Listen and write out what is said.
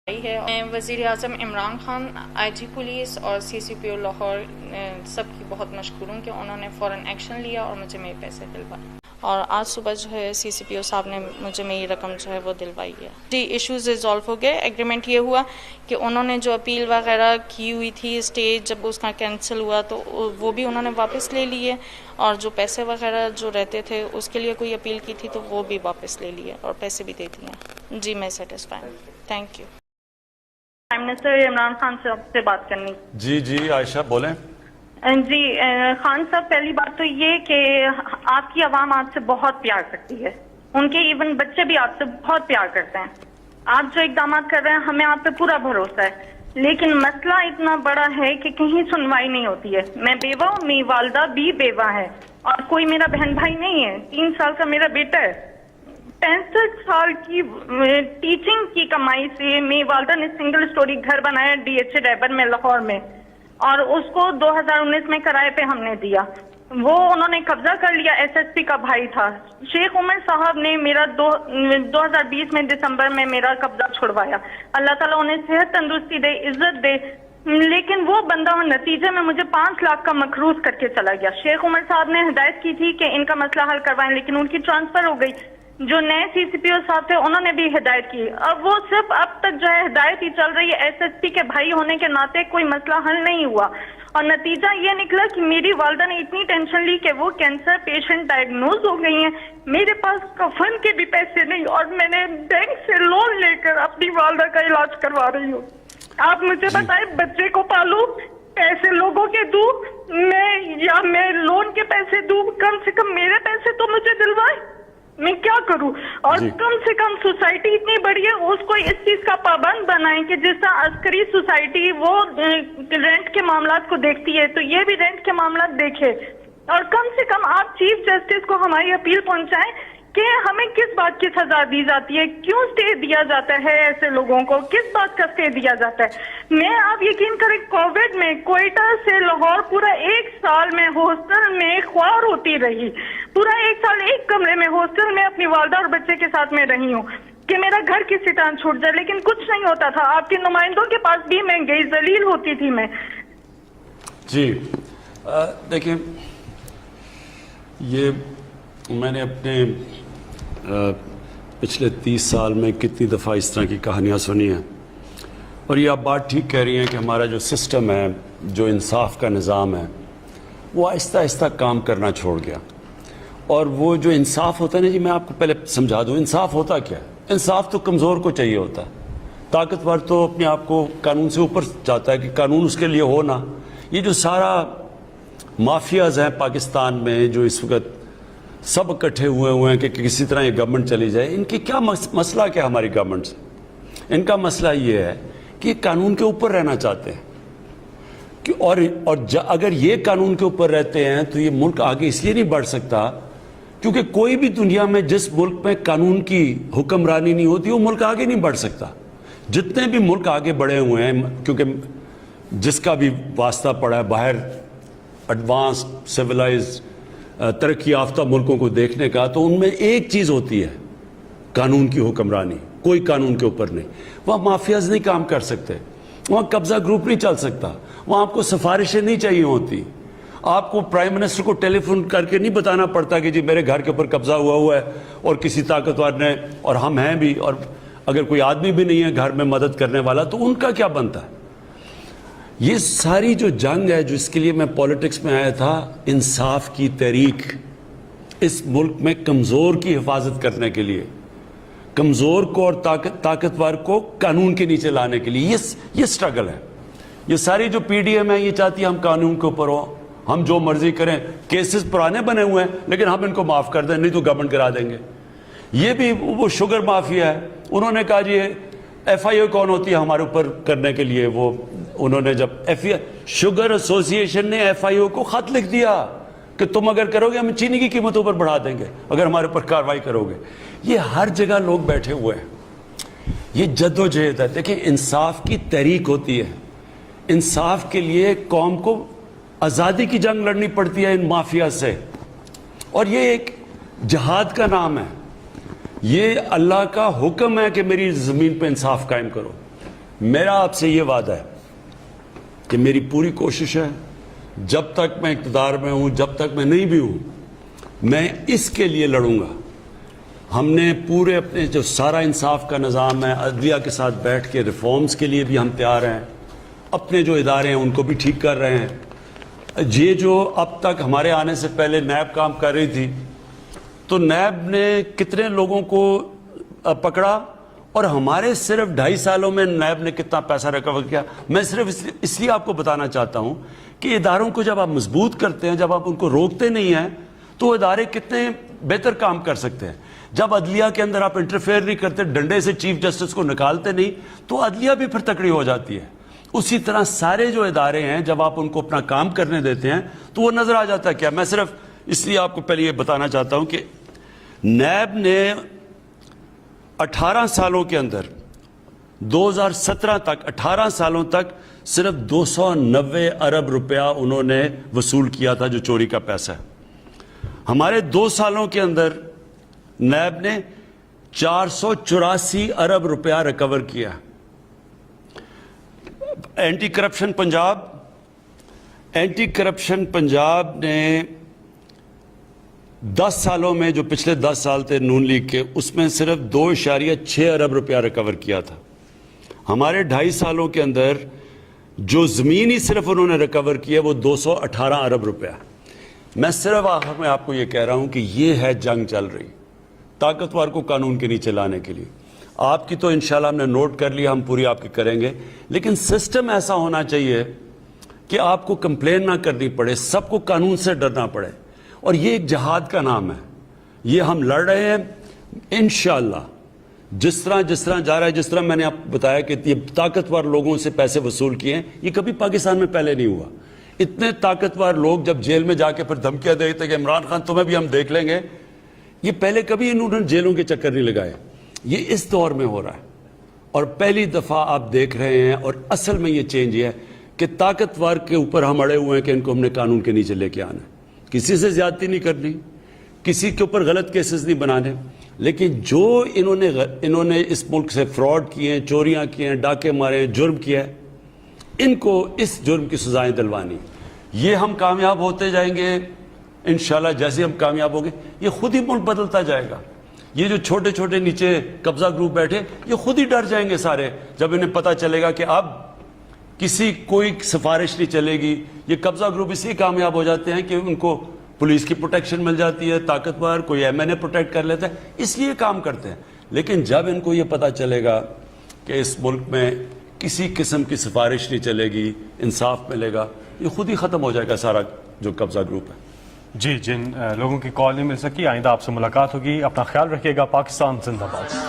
ہے وزیر اعظم عمران خان، آئی G police اور سی سی پی او لاہور سب کی بہت مشکور ہوں کہ انہوں نے فوراً ایکشن لیا اور مجھے میرے پیسے دلوائے، اور آج صبح جو ہے سی سی پی او صاحب نے مجھے میری رقم جو ہے وہ دلوائی ہے. جی ایشوز ریزالو ہو گئے. ایگریمنٹ یہ ہوا کہ انہوں نے جو اپیل وغیرہ کی ہوئی تھی اسٹے جب اس کا کینسل ہوا تو وہ بھی انہوں نے واپس لے لیے، اور جو پیسے وغیرہ جو رہتے تھے اس کے لیے کوئی اپیل کی تھی تو وہ بھی واپس لے لیے اور پیسے بھی دے دیے. جی میں سیٹسفائی ہوں. Thank you. Prime minister Imran Khan صاحب سے بات کرنی. جی عائشہ بولیں. جی خان صاحب، پہلی بات تو یہ کہ آپ کی عوام آپ سے بہت پیار کرتی ہے، ان کے ایون بچے بھی آپ سے بہت پیار کرتے ہیں. آپ جو اقدامات کر رہے ہیں ہمیں آپ پہ پورا بھروسہ ہے، لیکن مسئلہ اتنا بڑا ہے کہ کہیں سنوائی نہیں ہوتی ہے. میں بیوہ ہوں، میری والدہ بھی بیوہ ہے، اور کوئی میرا بہن بھائی نہیں ہے. 3 سال کا میرا بیٹا ہے. 65 سال کی ٹیچنگ کی کمائی سے میری والدہ نے سنگل سٹوری گھر بنایا ڈی ایچ اے ڈیبر میں لاہور میں، اور اس کو 2019 میں کرائے پہ ہم نے دیا. وہ انہوں نے قبضہ کر لیا. ایس ایس پی کا بھائی تھا شیخ عمر صاحب نے میرا 2020 میں دسمبر میں میرا قبضہ چھڑوایا. اللہ تعالیٰ انہیں صحت تندرستی دے، عزت دے، لیکن وہ بندہ نتیجے میں مجھے 5 لاکھ کا مقروض کر کے چلا گیا. شیخ عمر صاحب نے ہدایت کی تھی کہ ان کا مسئلہ حل کروائیں، لیکن ان کی ٹرانسفر ہو گئی. جو نئے سی سی پی او صاحب تھے انہوں نے بھی ہدایت کی. اب وہ صرف اب تک جو ہے ہدایت ہی چل رہی ہے. ایس ایس پی کے بھائی ہونے کے ناطے کوئی مسئلہ حل نہیں ہوا، اور نتیجہ یہ نکلا کہ میری والدہ نے اتنی ٹینشن لی کہ وہ کینسر پیشنٹ ڈائگنوز ہو گئی ہیں. میرے پاس کفن کے بھی پیسے نہیں، اور میں نے بینک سے لون لے کر اپنی والدہ کا علاج کروا رہی ہوں. آپ مجھے بتائیں، بچے کو پالوں، پیسے لوگوں کے دوں میں، یا میں لون کے پیسے دوں؟ کم سے کم میرے پیسے تو مجھے دلوائے. میں کیا کروں؟ اور کم سے کم سوسائٹی اتنی بڑی ہے، اس کو اس چیز کا پابند بنائیں کہ جس طرح عسکری سوسائٹی وہ رینٹ کے معاملات کو دیکھتی ہے تو یہ بھی رینٹ کے معاملات دیکھے. اور کم سے کم آپ چیف جسٹس کو ہماری اپیل پہنچائیں کہ ہمیں کس بات کی سزا دی جاتی ہے، کیوں اسٹے دیا جاتا ہے ایسے لوگوں کو، کس بات کا اسٹے دیا جاتا ہے. میں آپ یقین کریں کووڈ میں کوئٹہ سے لاہور پورا 1 سال میں ہاسٹل میں خوار ہوتی رہی. پورا 1 سال ایک کمرے میں ہاسٹل میں اپنی والدہ اور بچے کے ساتھ میں رہی ہوں کہ میرا گھر کسی طرح چھوٹ جائے، لیکن کچھ نہیں ہوتا تھا. آپ کے نمائندوں کے پاس بھی میں گئی، ذلیل ہوتی تھی میں. جی دیکھیں، یہ میں نے اپنے پچھلے 30 سال میں کتنی دفعہ اس طرح کی کہانیاں سنی ہیں، اور یہ آپ بات ٹھیک کہہ رہی ہیں کہ ہمارا جو سسٹم ہے، جو انصاف کا نظام ہے، وہ آہستہ آہستہ کام کرنا چھوڑ گیا. اور وہ جو انصاف ہوتا ہے نا، جی میں آپ کو پہلے سمجھا دوں انصاف ہوتا کیا ہے. انصاف تو کمزور کو چاہیے ہوتا ہے، طاقتور تو اپنے آپ کو قانون سے اوپر چاہتا ہے کہ قانون اس کے لیے ہو نا. یہ جو سارا مافیاز ہیں پاکستان میں، جو اس وقت سب اکٹھے ہوئے ہیں کہ کسی طرح یہ گورنمنٹ چلی جائے، ان کی کیا مسئلہ کیا ہماری گورنمنٹ سے؟ ان کا مسئلہ یہ ہے کہ قانون کے اوپر رہنا چاہتے ہیں کہ اور اگر یہ قانون کے اوپر رہتے ہیں تو یہ ملک آگے اس لیے نہیں بڑھ سکتا کیونکہ کوئی بھی دنیا میں جس ملک میں قانون کی حکمرانی نہیں ہوتی وہ ملک آگے نہیں بڑھ سکتا. جتنے بھی ملک آگے بڑھے ہوئے ہیں، کیونکہ جس کا بھی واسطہ پڑا ہے باہر ایڈوانس سویلائز ترقی یافتہ ملکوں کو دیکھنے کا، تو ان میں ایک چیز ہوتی ہے قانون کی حکمرانی. کوئی قانون کے اوپر نہیں. وہاں مافیاز نہیں کام کر سکتے، وہاں قبضہ گروپ نہیں چل سکتا، وہاں آپ کو سفارشیں نہیں چاہیے ہوتی. آپ کو پرائم منسٹر کو ٹیلی فون کر کے نہیں بتانا پڑتا کہ جی میرے گھر کے اوپر قبضہ ہوا ہے اور کسی طاقتور نے، اور ہم ہیں بھی، اور اگر کوئی آدمی بھی نہیں ہے گھر میں مدد کرنے والا تو ان کا کیا بنتا ہے. یہ ساری جو جنگ ہے، جو اس کے لیے میں پولیٹکس میں آیا تھا، انصاف کی تحریک، اس ملک میں کمزور کی حفاظت کرنے کے لیے، کمزور کو اور طاقتور کو قانون کے نیچے لانے کے لیے یہ سٹرگل ہے. یہ ساری جو پی ڈی ایم ہے یہ چاہتی ہے ہم قانون کے اوپر ہوں، ہم جو مرضی کریں. کیسز پرانے بنے ہوئے ہیں لیکن ہم ان کو معاف کر دیں، نہیں تو گورنمنٹ کرا دیں گے. یہ بھی وہ شوگر مافیا ہے، انہوں نے کہا جی ایف آئی او کون ہوتی ہے ہمارے اوپر کرنے کے لیے. وہ انہوں نے جب شوگر ایسوسی ایشن نے ایف آئی او کو خط لکھ دیا کہ تم اگر کرو گے ہم چینی کی قیمتوں پر بڑھا دیں گے اگر ہمارے اوپر کارروائی کرو گے. یہ ہر جگہ لوگ بیٹھے ہوئے ہیں. یہ جد و جہد ہے. دیکھیں انصاف کی تحریک ہوتی ہے، انصاف کے لیے قوم کو آزادی کی جنگ لڑنی پڑتی ہے ان مافیا سے، اور یہ ایک جہاد کا نام ہے. یہ اللہ کا حکم ہے کہ میری زمین پہ انصاف قائم کرو. میرا آپ سے یہ وعدہ ہے کہ میری پوری کوشش ہے جب تک میں اقتدار میں ہوں, جب تک میں نہیں بھی ہوں, میں اس کے لیے لڑوں گا. ہم نے پورے اپنے جو سارا انصاف کا نظام ہے, عدلیہ کے ساتھ بیٹھ کے ریفارمز کے لیے بھی ہم تیار ہیں. اپنے جو ادارے ہیں ان کو بھی ٹھیک کر رہے ہیں. یہ جو اب تک ہمارے آنے سے پہلے نیب کام کر رہی تھی, تو نیب نے کتنے لوگوں کو پکڑا, اور ہمارے صرف 2.5 سالوں میں نیب نے کتنا پیسہ ریکور کیا. میں صرف اس لیے آپ کو بتانا چاہتا ہوں کہ اداروں کو جب آپ مضبوط کرتے ہیں, جب آپ ان کو روکتے نہیں ہیں, تو ادارے کتنے بہتر کام کر سکتے ہیں. جب عدلیہ کے اندر آپ انٹرفیئر نہیں کرتے, ڈنڈے سے چیف جسٹس کو نکالتے نہیں, تو عدلیہ بھی پھر تکڑی ہو جاتی ہے. اسی طرح سارے جو ادارے ہیں جب آپ ان کو اپنا کام کرنے دیتے ہیں تو وہ نظر آ جاتا ہے. کیا میں صرف اس لیے آپ کو پہلے یہ بتانا چاہتا ہوں کہ نیب نے 18 سالوں کے اندر 2017 تک 18 سالوں تک صرف 290 ارب روپیہ انہوں نے وصول کیا تھا جو چوری کا پیسہ ہے. ہمارے 2 سالوں کے اندر نیب نے 484 ارب روپیہ ریکور کیا. اینٹی کرپشن پنجاب نے 10 سالوں میں, جو پچھلے 10 سال تھے نون لیگ کے, اس میں صرف 2.6 ارب روپیہ ریکور کیا تھا. ہمارے 2.5 سالوں کے اندر جو زمین ہی صرف انہوں نے ریکور کیا وہ 218 ارب روپیہ. میں صرف آخر میں آپ کو یہ کہہ رہا ہوں کہ یہ ہے جنگ چل رہی طاقتور کو قانون کے نیچے لانے کے لیے. آپ کی تو انشاءاللہ ہم نے نوٹ کر لیا, ہم پوری آپ کی کریں گے, لیکن سسٹم ایسا ہونا چاہیے کہ آپ کو کمپلین نہ کرنی پڑے, سب کو قانون سے ڈرنا پڑے. اور یہ ایک جہاد کا نام ہے, یہ ہم لڑ رہے ہیں انشاءاللہ. جس طرح جا رہا ہے, جس طرح میں نے آپ کو بتایا کہ یہ طاقتور لوگوں سے پیسے وصول کیے ہیں, یہ کبھی پاکستان میں پہلے نہیں ہوا. اتنے طاقتور لوگ جب جیل میں جا کے پھر دھمکیاں دیتے کہ عمران خان تمہیں بھی ہم دیکھ لیں گے, یہ پہلے کبھی انہوں نے جیلوں کے چکر نہیں لگائے. یہ اس دور میں ہو رہا ہے, اور پہلی دفعہ آپ دیکھ رہے ہیں. اور اصل میں یہ چینج یہ ہے کہ طاقتور کے اوپر ہم اڑے ہوئے ہیں کہ ان کو ہم نے قانون کے نیچے لے کے آنا ہے. کسی سے زیادتی نہیں کرنی, کسی کے اوپر غلط کیسز نہیں بنانے, لیکن جو انہوں نے اس ملک سے فراڈ کیے ہیں, چوریاں کیے ہیں, ڈاکے مارے ہیں, جرم کیا ہے, ان کو اس جرم کی سزائیں دلوانی. یہ ہم کامیاب ہوتے جائیں گے انشاءاللہ. جیسے ہم کامیاب ہوں گے یہ خود ہی ملک بدلتا جائے گا. یہ جو چھوٹے چھوٹے نیچے قبضہ گروپ بیٹھے, یہ خود ہی ڈر جائیں گے سارے, جب انہیں پتہ چلے گا کہ اب کسی کوئی سفارش نہیں چلے گی. یہ قبضہ گروپ اسی کامیاب ہو جاتے ہیں کہ ان کو پولیس کی پروٹیکشن مل جاتی ہے, طاقتور کوئی MNA پروٹیکٹ کر لیتا ہے, اس لیے کام کرتے ہیں. لیکن جب ان کو یہ پتہ چلے گا کہ اس ملک میں کسی قسم کی سفارش نہیں چلے گی, انصاف ملے گا, یہ خود ہی ختم ہو جائے گا سارا جو قبضہ گروپ ہے. جی, جن لوگوں کی کال نہیں مل سکی, آئندہ آپ سے ملاقات ہوگی. اپنا خیال رکھیے گا. پاکستان زندہ باد.